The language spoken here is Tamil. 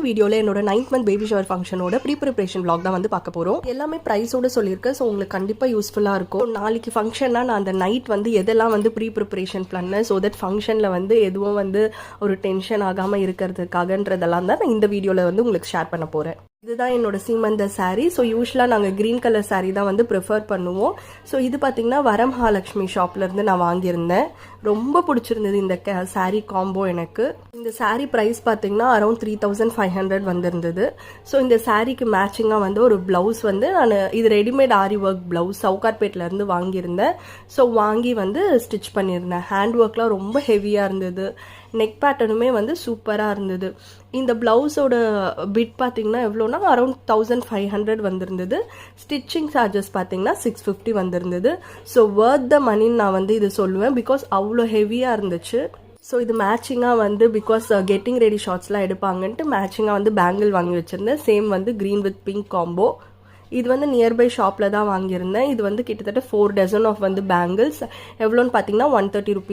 வீடியோவில் என்னோட 9th மந்த் பேபி ஷவர் ஃபங்க்ஷனோட ப்ரீ ப்ரிப்பரேஷன் vlog தான் வந்து பார்க்க போகிறோம். எல்லாமே ப்ரைஸோட சொல்லியிருக்கேன். ஸோ உங்களுக்கு கண்டிப்பாக யூஸ்ஃபுல்லாக இருக்கும். நாளைக்கு ஃபங்க்ஷன்னா நான் அந்த நைட் வந்து எதெல்லாம் வந்து ப்ரீ ப்ரிப்பரேஷன் பண்ணேன், ஸோ தட் ஃபங்க்ஷனில் வந்து எதுவும் வந்து ஒரு டென்ஷன் ஆகாமல் இருக்கிறதுக்காகன்றதெல்லாம் தான் நான் இந்த வீடியோவில் வந்து உங்களுக்கு ஷேர் பண்ண போகிறேன். இதுதான் என்னோட சீமந்த சாரீ. ஸோ யூஸ்வலாக நாங்கள் க்ரீன் கலர் சாரீ தான் வந்து ப்ரிஃபர் பண்ணுவோம். ஸோ இது பார்த்திங்கன்னா வரமஹாலட்சுமி ஷாப்லேருந்து நான் வாங்கியிருந்தேன். ரொம்ப பிடிச்சிருந்தது இந்த சாரீ காம்போ எனக்கு. இந்த சாரீ ப்ரைஸ் பார்த்திங்கன்னா அரௌண்ட் 3500 வந்திருந்தது. ஸோ இந்த சாரீக்கு மேட்சிங்காக வந்து ஒரு ப்ளவுஸ் வந்து நான் இது ரெடிமேட் ஆரி ஒர்க் ப்ளவுஸ் சவுகார்பேட்லேருந்து வாங்கியிருந்தேன். ஸோ வாங்கி வந்து ஸ்டிச் பண்ணியிருந்தேன். ஹேண்ட் ஒர்க்லாம் ரொம்ப ஹெவியாக இருந்தது. நெக் பேட்டர்னுமே வந்து சூப்பராக இருந்தது. இந்த ப்ளவுஸோட பிட் பார்த்தீங்கன்னா எவ்வளோனா அரௌண்ட் 1500 வந்திருந்தது. ஸ்டிச்சிங் சார்ஜஸ் பார்த்தீங்கன்னா 650 வந்திருந்தது. ஸோ வர்த் த மணின்னு நான் வந்து இது சொல்லுவேன். பிகாஸ் அவ்வளோ ஹெவியாக இருந்துச்சு. ஸோ இது மேட்சிங்காக வந்து பிகாஸ் கெட்டிங் ரெடி ஷார்ட்ஸ்லாம் எடுப்பாங்கன்ட்டு மேட்சிங்காக வந்து பேங்கிள் வாங்கி வச்சுருந்தேன். சேம் வந்து க்ரீன் வித் பிங்க் காம்போ. இது வந்து நியர்பை ஷாப்பில் தான் வாங்கியிருந்தேன். இது வந்து கிட்டத்தட்ட 4 டசன் ஆஃப் வந்து பேங்கிள்ஸ். எவ்வளோன்னு பார்த்தீங்கன்னா 130 rupees